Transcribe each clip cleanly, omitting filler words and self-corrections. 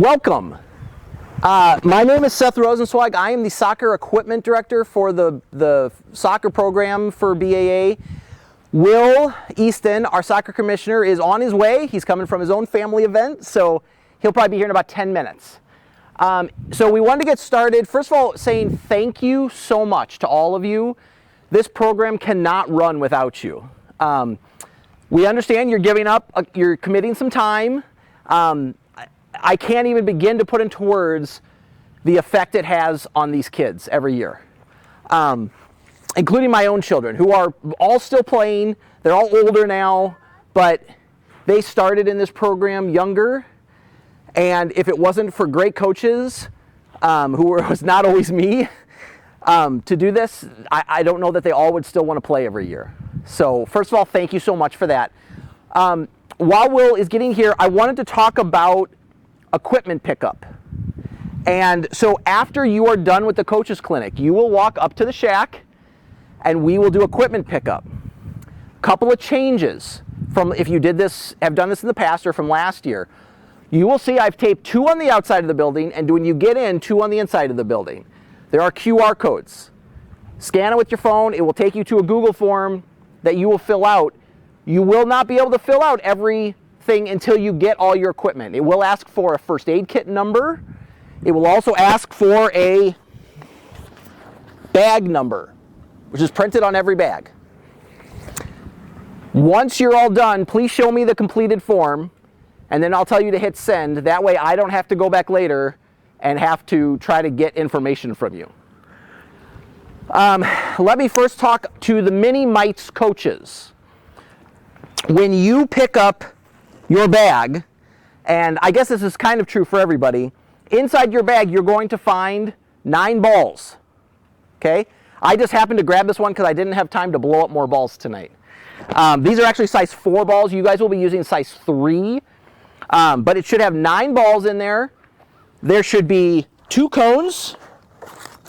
Welcome. My name is Seth Rosenzweig. I am the soccer equipment director for the soccer program for BAA. Will Easton, our soccer commissioner, is on his way. He's coming from his own family event, so he'll probably be here in about 10 minutes. So we wanted to get started, first of all, saying thank you so much to all of you. This program cannot run without you. We understand you're giving up, you're committing some time. I can't even begin to put into words the effect it has on these kids every year, including my own children, who are all still playing. They're all older now, but they started in this program younger. And if it wasn't for great coaches, was not always me, to do this, I don't know that they all would still want to play every year. So first of all, thank you so much for that. While Will is getting here, I wanted to talk about equipment pickup. And so after you are done with the coaches clinic, you will walk up to the shack and we will do equipment pickup. Couple of changes from if you have done this in the past or from last year. You will see I've taped 2 on the outside of the building, and when you get in, 2 on the inside of the building. There are QR codes. Scan it with your phone. It will take you to a Google form that you will fill out. You will not be able to fill out everything until you get all your equipment. It will ask for a first aid kit number. It will also ask for a bag number, which is printed on every bag. Once you're all done, please show me the completed form, and then I'll tell you to hit send. That way I don't have to go back later and have to try to get information from you. Let me first talk to the mini mites coaches. When you pick up your bag, and I guess this is kind of true for everybody, inside your bag you're going to find 9 balls. Okay? I just happened to grab this one because I didn't have time to blow up more balls tonight. These are actually size 4 balls. You guys will be using size 3. But it should have 9 balls in there. There should be 2 cones,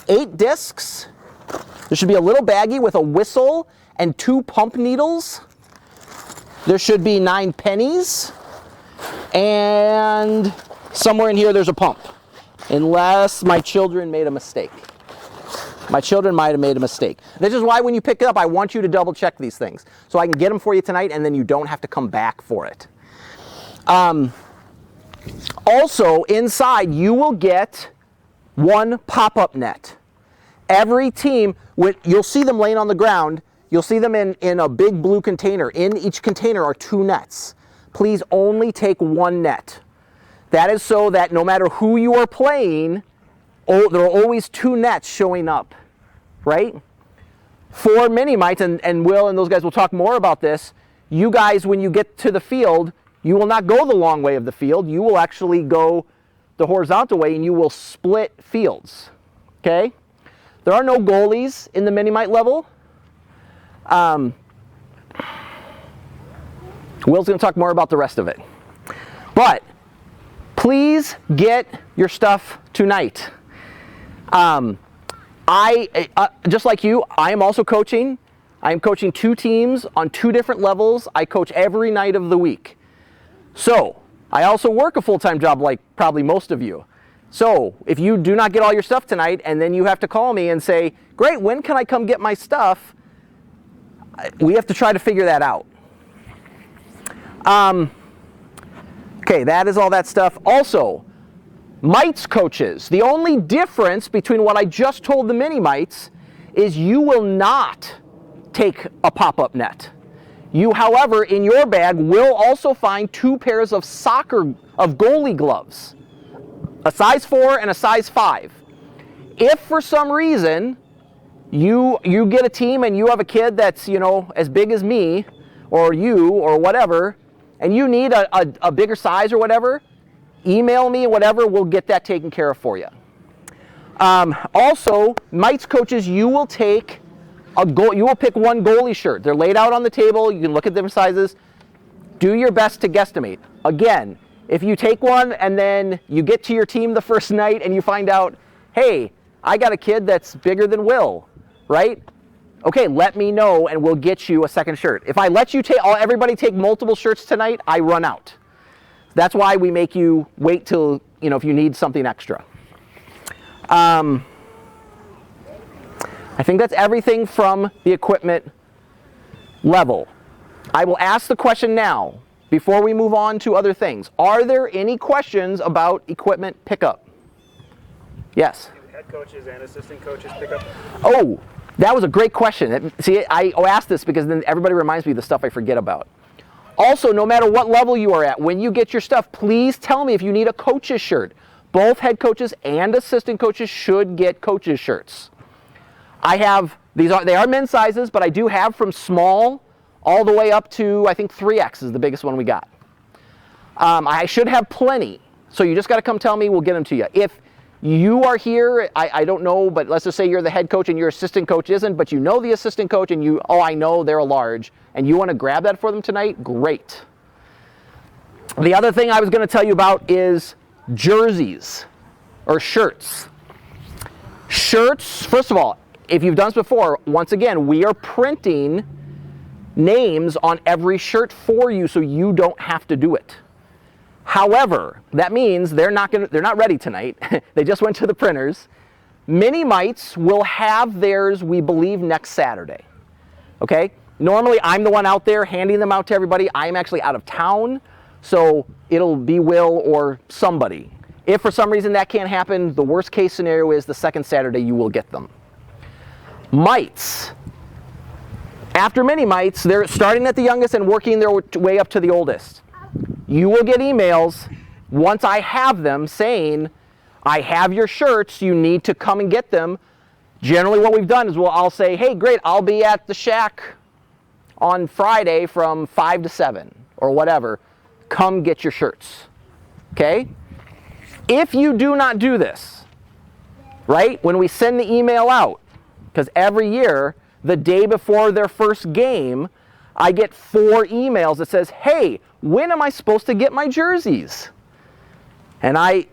8 discs. There should be a little baggie with a whistle and 2 pump needles. There should be 9 pennies. And somewhere in here there's a pump. Unless my children made a mistake. My children might have made a mistake. This is why when you pick it up, I want you to double check these things. So I can get them for you tonight and then you don't have to come back for it. Also, inside you will get 1 pop-up net. Every team, you'll see them laying on the ground. You'll see them in a big blue container. In each container are 2 nets. Please only take 1 net. That is so that no matter who you are playing, there are always 2 nets showing up, right? For mini mites, and Will and those guys will talk more about this, you guys, when you get to the field, you will not go the long way of the field. You will actually go the horizontal way and you will split fields, okay? There are no goalies in the mini mite level. Will's going to talk more about the rest of it. But please get your stuff tonight. Just like you, I am also coaching. I am coaching 2 teams on 2 different levels. I coach every night of the week. So, I also work a full-time job like probably most of you. So, if you do not get all your stuff tonight and then you have to call me and say, great, when can I come get my stuff? We have to try to figure that out. Okay, that is all that stuff. Also, mites coaches, the only difference between what I just told the mini mites is you will not take a pop-up net. You, however, in your bag will also find 2 pairs of goalie gloves, a size 4 and a size 5. If for some reason you get a team and you have a kid that's, as big as me or you or whatever, and you need a bigger size or whatever, email me, whatever, we'll get that taken care of for you. Also, mites coaches, you will pick 1 goalie shirt. They're laid out on the table. You can look at their sizes. Do your best to guesstimate. Again, if you take one and then you get to your team the first night and you find out, hey, I got a kid that's bigger than Will, right? Okay, let me know and we'll get you a second shirt. If I let you everybody take multiple shirts tonight, I run out. That's why we make you wait till if you need something extra. I think that's everything from the equipment level. I will ask the question now before we move on to other things. Are there any questions about equipment pickup? Yes? Do head coaches and assistant coaches pick up? Oh, that was a great question. See, I asked this because then everybody reminds me of the stuff I forget about. Also, no matter what level you are at, when you get your stuff, please tell me if you need a coach's shirt. Both head coaches and assistant coaches should get coach's shirts. I have, they are men's sizes, but I do have from small all the way up to, I think 3X is the biggest one we got. I should have plenty, so you just got to come tell me, we'll get them to you. If you are here, I don't know, but let's just say you're the head coach and your assistant coach isn't, but you know the assistant coach and I know they're a large, and you want to grab that for them tonight, great. The other thing I was going to tell you about is jerseys or shirts. Shirts, first of all, if you've done this before, once again, we are printing names on every shirt for you so you don't have to do it. However, that means they're not ready tonight. They just went to the printers. Mini Mites will have theirs, we believe, next Saturday. Okay? Normally, I'm the one out there handing them out to everybody. I'm actually out of town, so it'll be Will or somebody. If for some reason that can't happen, the worst case scenario is the second Saturday you will get them. Mites. After Mini Mites, they're starting at the youngest and working their way up to the oldest. You will get emails once I have them saying, I have your shirts, you need to come and get them. Generally what we've done is I'll say, hey, great, I'll be at the Shack on Friday from 5 to 7 or whatever. Come get your shirts. Okay? If you do not do this, right, when we send the email out, because every year, the day before their first game, I get 4 emails that says, hey, when am I supposed to get my jerseys? And I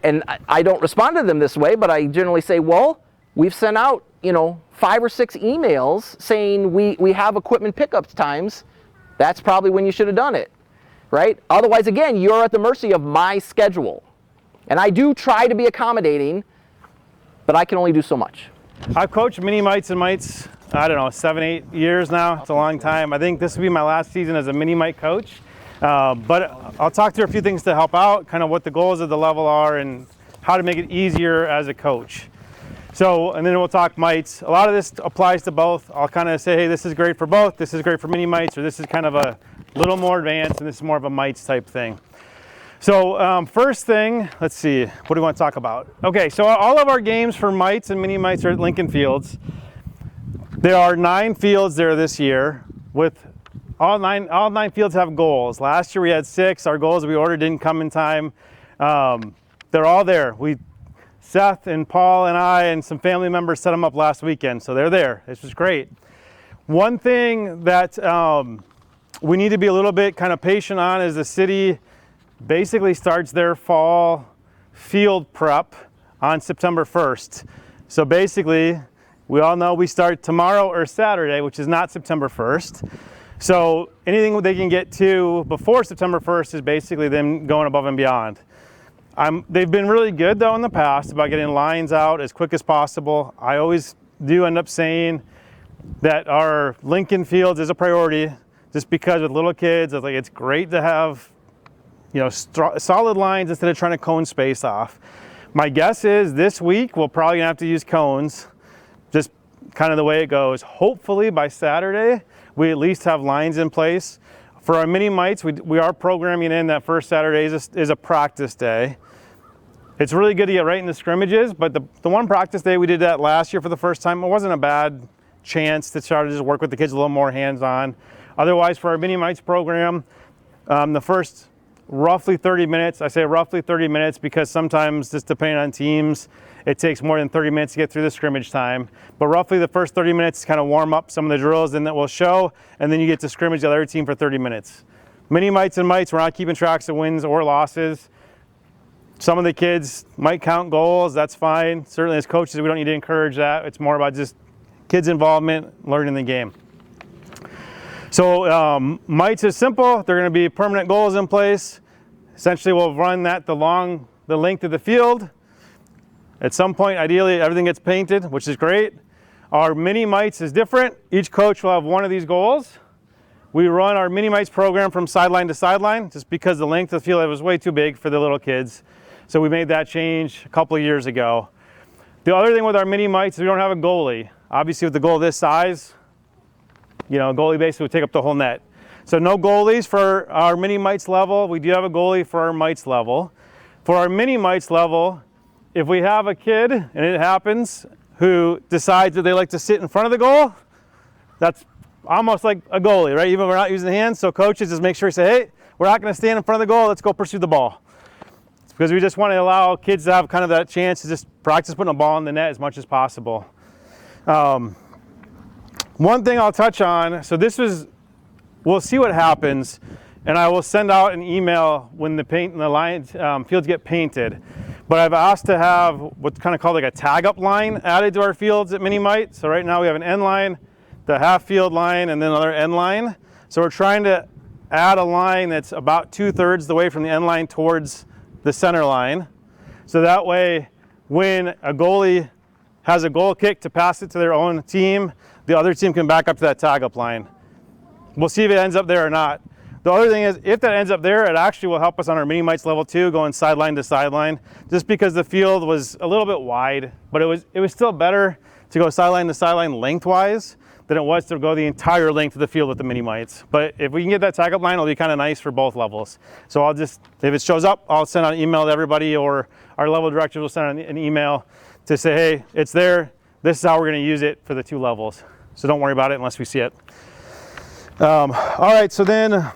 don't respond to them this way, but I generally say, well, we've sent out, 5 or 6 emails saying we have equipment pickup times. That's probably when you should have done it, right? Otherwise, again, you're at the mercy of my schedule. And I do try to be accommodating, but I can only do so much. I've coached Mini Mites and Mites, 7, 8 years now. It's a long time. I think this will be my last season as a Mini Mite coach. But I'll talk through a few things to help out, kind of what the goals of the level are and how to make it easier as a coach. So, and then we'll talk Mites. A lot of this applies to both. I'll kind of say, hey, this is great for both. This is great for Mini Mites, or this is kind of a little more advanced, and this is more of a Mites type thing. So first thing, let's see, what do we want to talk about? Okay, so all of our games for Mites and Mini Mites are at Lincoln Fields. There are 9 fields there this year, with all nine fields have goals. Last year we had 6. Our goals we ordered didn't come in time. They're all there. Seth and Paul and I and some family members set them up last weekend, so they're there. This was great. One thing that we need to be a little bit kind of patient on is the city basically starts their fall field prep on September 1st. So basically, we all know we start tomorrow or Saturday, which is not September 1st. So anything they can get to before September 1st is basically them going above and beyond. They've been really good though in the past about getting lines out as quick as possible. I always do end up saying that our Lincoln Fields is a priority just because with little kids, it's great to have solid lines instead of trying to cone space off. My guess is this week we'll probably have to use cones, just kind of the way it goes. Hopefully by Saturday, we at least have lines in place. For our Mini Mites, we are programming in that first Saturday is a practice day. It's really good to get right in the scrimmages, but the one practice day we did that last year for the first time, it wasn't a bad chance to try to just work with the kids a little more hands-on. Otherwise, for our Mini Mites program, the first roughly 30 minutes, I say roughly 30 minutes because sometimes just depending on teams, it takes more than 30 minutes to get through the scrimmage time. But roughly the first 30 minutes kind of warm up some of the drills and that we'll show, and then you get to scrimmage the other team for 30 minutes. Mini Mites and Mites, we're not keeping tracks of wins or losses. Some of the kids might count goals, that's fine. Certainly as coaches, we don't need to encourage that. It's more about just kids' involvement, learning the game. So Mites is simple. They're going to be permanent goals in place. Essentially, we'll run the long the length of the field. At some point, ideally, everything gets painted, which is great. Our mini mites is different. Each coach will have one of these goals. We run our mini mites program from sideline to sideline just because the length of the field was way too big for the little kids. So we made that change a couple of years ago. The other thing with our mini mites is we don't have a goalie. Obviously with the goal this size, a goalie basically would take up the whole net. So no goalies for our mini mites level. We do have a goalie for our mites level. For our mini mites level, if we have a kid, and it happens, who decides that they like to sit in front of the goal, that's almost like a goalie, right? Even if we're not using the hands, so coaches just make sure to say, hey, we're not going to stand in front of the goal, let's go pursue the ball. It's because we just want to allow kids to have kind of that chance to just practice putting a ball in the net as much as possible. One thing I'll touch on, so we'll see what happens, and I will send out an email when the paint and the lines, fields get painted. But I've asked to have what's kind of called like a tag-up line added to our fields at Mini-Mite. So right now we have an end line, the half field line, and then another end line. So we're trying to add a line that's about 2/3 the way from the end line towards the center line. So that way, when a goalie has a goal kick to pass it to their own team, the other team can back up to that tag-up line. We'll see if it ends up there or not. The other thing is, if that ends up there, it actually will help us on our mini-mites level 2, going sideline to sideline, just because the field was a little bit wide, but it was still better to go sideline to sideline lengthwise than it was to go the entire length of the field with the mini-mites. But if we can get that tag-up line, it'll be kind of nice for both levels. So I'll just, if it shows up, I'll send out an email to everybody, or our level director will send out an email to say, hey, it's there, this is how we're going to use it for the 2 levels. So don't worry about it unless we see it. All right, so then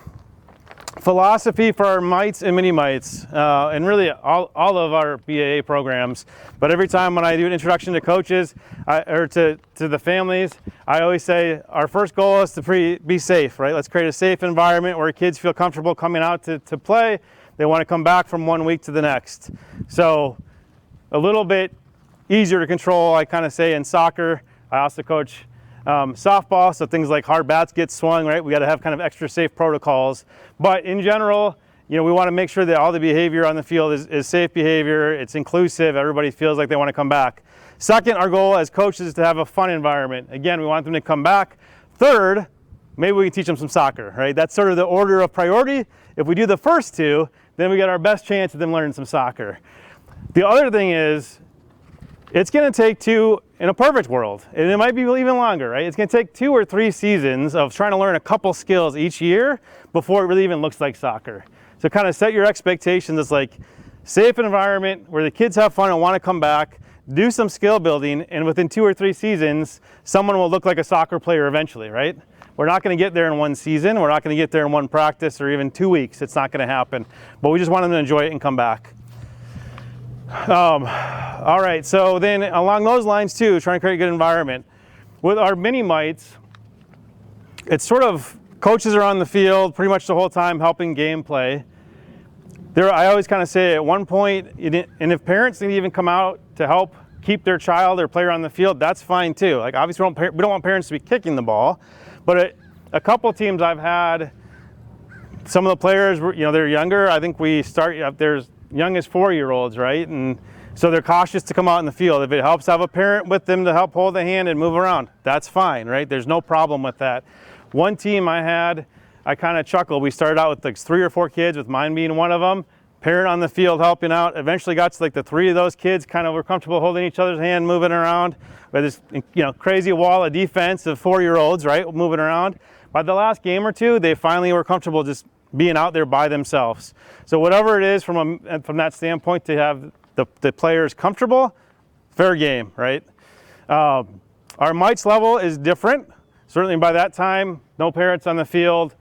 philosophy for our mites and mini-mites, and really all of our BAA programs. But every time when I do an introduction to coaches or to the families, I always say our first goal is to be safe, right? Let's create a safe environment where kids feel comfortable coming out to play. They want to come back from one week to the next. So a little bit easier to control, I kind of say, in soccer. I also coach softball, so things like hard bats get swung, right? We got to have kind of extra safe protocols. But in general, we want to make sure that all the behavior on the field is safe behavior, it's inclusive, everybody feels like they want to come back. Second, our goal as coaches is to have a fun environment. Again, we want them to come back. Third, maybe we can teach them some soccer, right? That's sort of the order of priority. If we do the first 2, then we got our best chance of them learning some soccer. The other thing is, it's going to take 2, in a perfect world, and it might be even longer, right? It's going to take 2 or 3 seasons of trying to learn a couple skills each year before it really even looks like soccer. So kind of set your expectations as like safe environment where the kids have fun and want to come back, do some skill building, and within 2 or 3 seasons, someone will look like a soccer player eventually, right? We're not going to get there in 1 season. We're not going to get there in 1 practice or even 2 weeks. It's not going to happen. But we just want them to enjoy it and come back. All right, so then along those lines too, trying to create a good environment. With our mini-mites, it's sort of coaches are on the field pretty much the whole time helping gameplay. I always kind of say at one point, and if parents need to even come out to help keep their child or player on the field, that's fine too. Like obviously we don't want parents to be kicking the ball, but a couple teams I've had, some of the players, they're younger. I think we start, there's young as 4-year-olds, right? And so they're cautious to come out in the field. If it helps have a parent with them to help hold the hand and move around, that's fine, right? There's no problem with that. One team I kind of chuckled. We started out with like 3 or 4 kids, with mine being one of them. Parent on the field helping out. Eventually got to like the 3 of those kids kind of were comfortable holding each other's hand, moving around. With this crazy wall of defense of 4-year-olds, right, moving around. By the last game or 2, they finally were comfortable just being out there by themselves. So whatever it is from that standpoint to have the players comfortable, fair game, right? Our mites level is different. Certainly by that time, no parents on the field.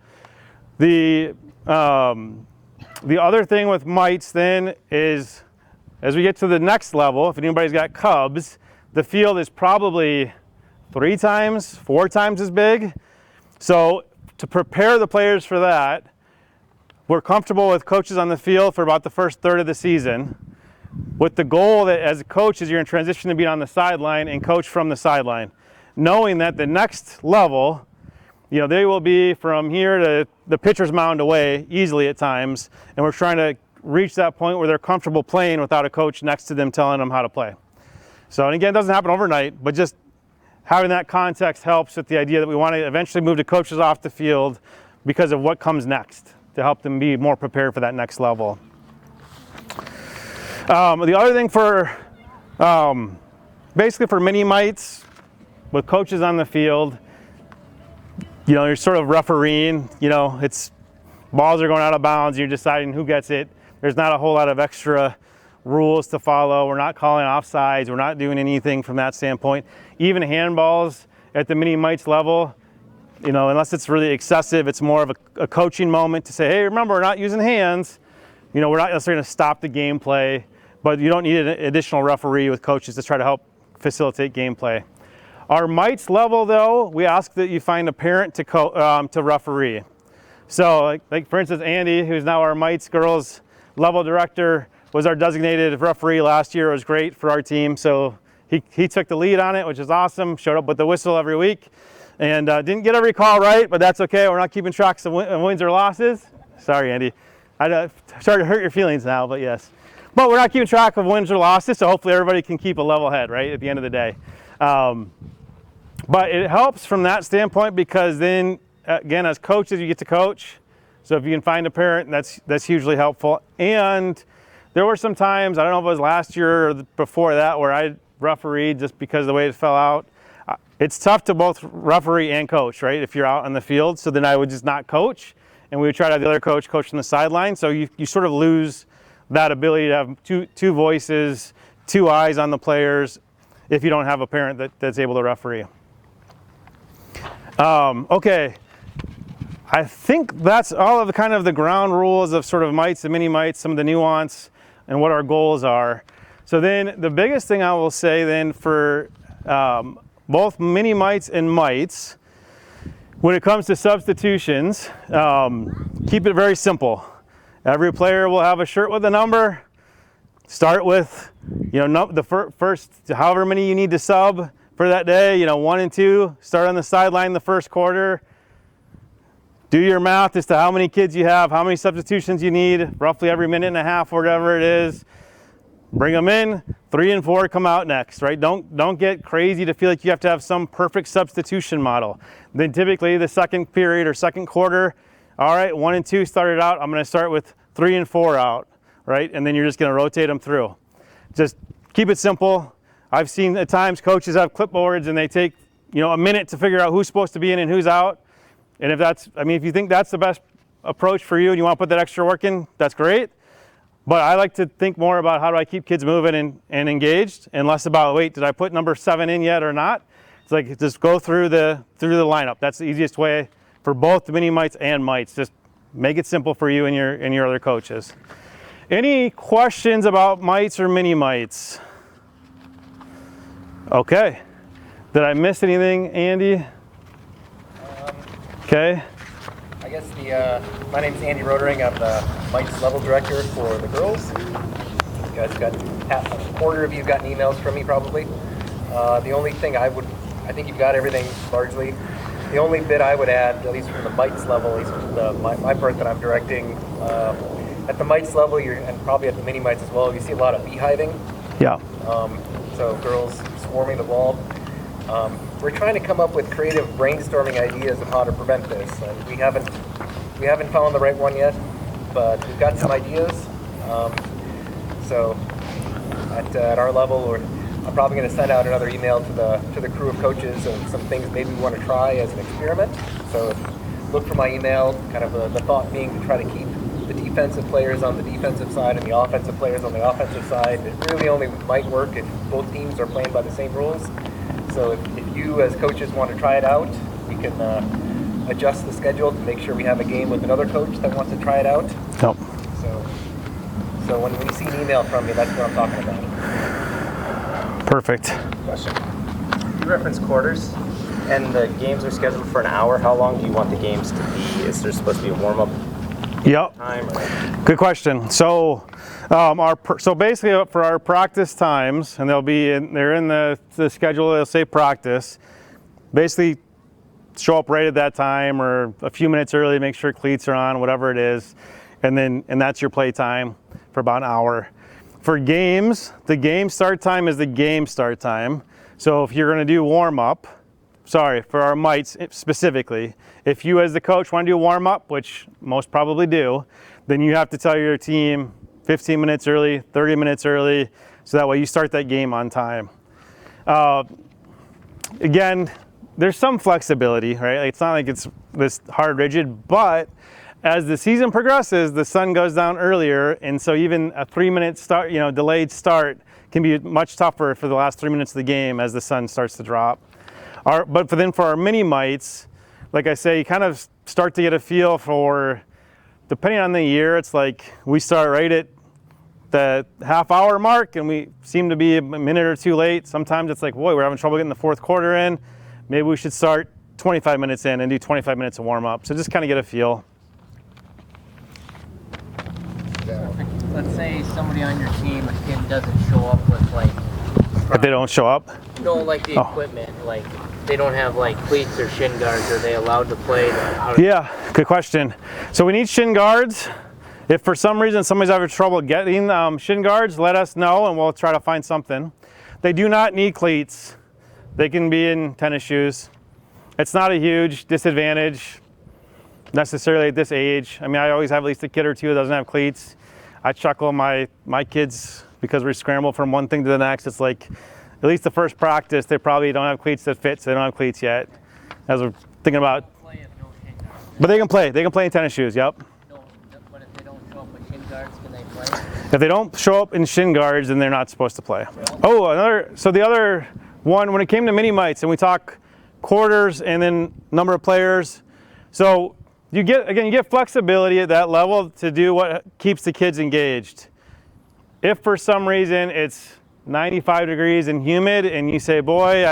The other thing with mites then is, as we get to the next level, if anybody's got cubs, the field is probably 3 times, 4 times as big. So to prepare the players for that, we're comfortable with coaches on the field for about the first third of the season, with the goal that as a coach is you're in transition to being on the sideline and coach from the sideline, knowing that the next level, they will be from here to the pitcher's mound away easily at times, and we're trying to reach that point where they're comfortable playing without a coach next to them telling them how to play. So, and again, it doesn't happen overnight, but just having that context helps with the idea that we want to eventually move the coaches off the field because of what comes next to help them be more prepared for that next level. The other thing for, basically for mini mites with coaches on the field, you know, you're sort of refereeing, you know, it's balls are going out of bounds, you're deciding who gets it. There's not a whole lot of extra rules to follow. We're not calling offsides. We're not doing anything from that standpoint. Even handballs at the mini mites level, you know, unless it's really excessive, it's more of a coaching moment to say, hey, remember, we're not using hands. You know, we're not necessarily going to stop the gameplay, but you don't need an additional referee with coaches to try to help facilitate gameplay. Our mites level, though, we ask that you find a parent to referee. So, like for instance, Andy, who's now our mites girls level director, was our designated referee last year. It was great for our team. So he took the lead on it, which is awesome. Showed up with the whistle every week. And didn't get every call right, but that's okay. We're not keeping track of wins or losses. Sorry, Andy. I started to hurt your feelings now, but yes. But we're not keeping track of wins or losses, so hopefully everybody can keep a level head, right, at the end of the day. But it helps from that standpoint because then, again, as coaches, you get to coach. So if you can find a parent, that's hugely helpful. And there were some times, I don't know if it was last year or before that, where I refereed just because of the way it fell out. It's tough to both referee and coach, right, if you're out on the field. So then I would just not coach, and we would try to have the other coach from the sideline. So you sort of lose that ability to have two voices, two eyes on the players if you don't have a parent that's able to referee. Okay. I think that's all of the kind of the ground rules of sort of mites and mini mites, some of the nuance and what our goals are. So then the biggest thing I will say then for both mini mites and mites, when it comes to substitutions, keep it very simple. Every player will have a shirt with a number. Start with, you know, the first, however many you need to sub for that day, you know, 1 and 2. Start on the sideline the first quarter. Do your math as to how many kids you have, how many substitutions you need, roughly every minute and a half, whatever it is. Bring them in, 3 and 4 come out next, right? Don't get crazy to feel like you have to have some perfect substitution model. Then typically the second period or second quarter, all right, 1 and 2 started out, I'm gonna start with 3 and 4 out, right? And then you're just gonna rotate them through. Just keep it simple. I've seen at times coaches have clipboards and they take, you know, a minute to figure out who's supposed to be in and who's out. And if that's, I mean, if you think that's the best approach for you and you want to put that extra work in, that's great. But I like to think more about how do I keep kids moving and engaged, and less about, wait, did I put number 7 in yet or not? It's like, just go through the lineup. That's the easiest way for both the mini mites and mites. Just make it simple for you and your other coaches. Any questions about mites or mini mites? Okay. Did I miss anything, Andy? Okay. I guess my name's Andy Rodering. I'm the mites level director for the girls. You guys got a quarter of you have gotten emails from me probably. The only thing I think you've got everything largely. The only bit I would add, at least from the mites level, at least my part that I'm directing, at the mites level, and probably at the mini mites as well, you see a lot of beehiving. Yeah. So girls swarming the ball. We're trying to come up with creative brainstorming ideas of how to prevent this, and we haven't found the right one yet, but we've got some ideas. So at our level, I'm probably going to send out another email to the crew of coaches of some things maybe we want to try as an experiment. So look for my email. Kind of the thought being to try to keep the defensive players on the defensive side and the offensive players on the offensive side. It really only might work if both teams are playing by the same rules. So if you as coaches want to try it out, we can adjust the schedule to make sure we have a game with another coach that wants to try it out. Yep. So when you see an email from me, that's what I'm talking about. Perfect. Question. You referenced quarters, and the games are scheduled for an hour. How long do you want the games to be? Is there supposed to be a warm-up time? Or? Good question. So so basically for our practice times, and they're in the schedule, they'll say practice, basically show up right at that time or a few minutes early, make sure cleats are on, whatever it is. and that's your play time for about an hour. For games, the game start time is the game start time. So if you're going to do warm up, for our mites specifically, if you as the coach want to do warm up, which most probably do, then you have to tell your team 15 minutes early, 30 minutes early, so that way you start that game on time. Again, there's some flexibility, right? It's not like it's this hard rigid, but as the season progresses, the sun goes down earlier, and so even a 3-minute start, delayed start can be much tougher for the last 3 minutes of the game as the sun starts to drop. But for our mini mites, like I say, you kind of start to get a feel for, depending on the year, it's like we start right at the half-hour mark and we seem to be a minute or two late. Sometimes it's like, boy, we're having trouble getting the fourth quarter in. Maybe we should start 25 minutes in and do 25 minutes of warm-up. So just kind of get a feel. Let's say somebody on your team, a kid doesn't show up with like... If they don't show up? No, like the equipment, like they don't have like cleats or shin guards. Are they allowed to play? Yeah, good question. So we need shin guards. If for some reason somebody's having trouble getting shin guards, let us know and we'll try to find something. They do not need cleats. They can be in tennis shoes. It's not a huge disadvantage necessarily at this age. I mean, I always have at least a kid or two that doesn't have cleats. I chuckle my kids because we scramble from one thing to the next. It's like, at least the first practice, they probably don't have cleats that fit, so they don't have cleats yet. As we're thinking about, but they can play in tennis shoes, yep. But if they don't show up with shin guards, can they play? If they don't show up in shin guards, then they're not supposed to play. Oh, so the other one, when it came to mini mites, and we talk quarters and then number of players, so you get flexibility at that level to do what keeps the kids engaged. If for some reason it's 95 degrees and humid and you say, boy,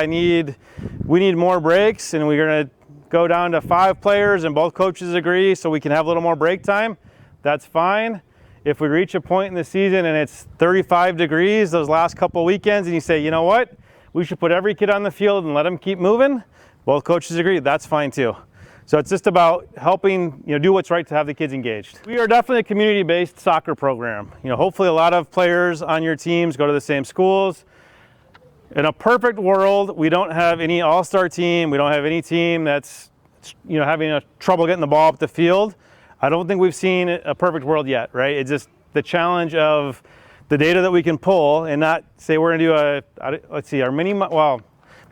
we need more breaks and we're gonna go down to 5 players and both coaches agree so we can have a little more break time, that's fine. If we reach a point in the season and it's 35 degrees those last couple weekends and you say, you know what, we should put every kid on the field and let them keep moving, both coaches agree, that's fine too. So it's just about helping, do what's right to have the kids engaged. We are definitely a community-based soccer program. Hopefully a lot of players on your teams go to the same schools. In a perfect world, we don't have any all-star team. We don't have any team that's, having trouble getting the ball up the field. I don't think we've seen a perfect world yet, right? It's just the challenge of the data that we can pull and not say we're gonna do let's see,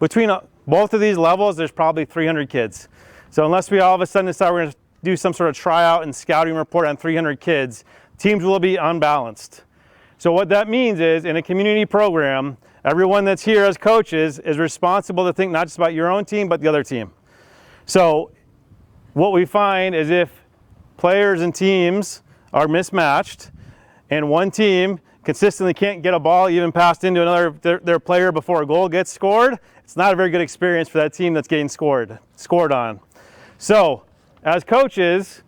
between both of these levels, there's probably 300 kids. So unless we all of a sudden decide we're going to do some sort of tryout and scouting report on 300 kids, teams will be unbalanced. So what that means is, in a community program, everyone that's here as coaches is responsible to think not just about your own team, but the other team. So what we find is if players and teams are mismatched and one team consistently can't get a ball even passed into their player before a goal gets scored, it's not a very good experience for that team that's getting scored on. So, as coaches,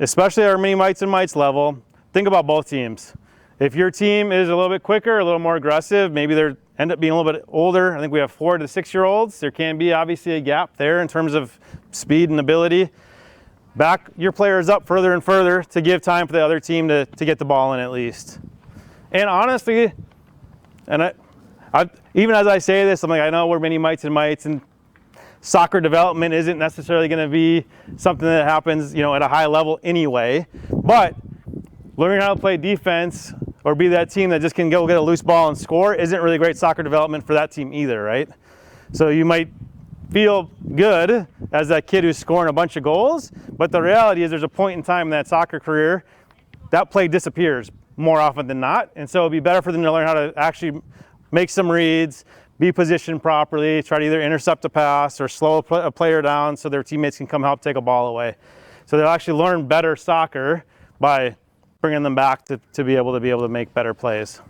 especially our mini mites and mites level, think about both teams. If your team is a little bit quicker, a little more aggressive, maybe they end up being a little bit older. I think we have 4 to 6-year-olds. There can be obviously a gap there in terms of speed and ability. Back your players up further and further to give time for the other team to get the ball in at least. And honestly, I even as I say this, I'm like, I know we're mini mites and soccer development isn't necessarily going to be something that happens, at a high level anyway. But learning how to play defense or be that team that just can go get a loose ball and score isn't really great soccer development for that team either, right? So you might feel good as that kid who's scoring a bunch of goals, but the reality is there's a point in time in that soccer career that play disappears more often than not. And so it'd be better for them to learn how to actually make some reads, be positioned properly, try to either intercept a pass or slow a player down so their teammates can come help take a ball away. So they'll actually learn better soccer by bringing them back to be able to make better plays.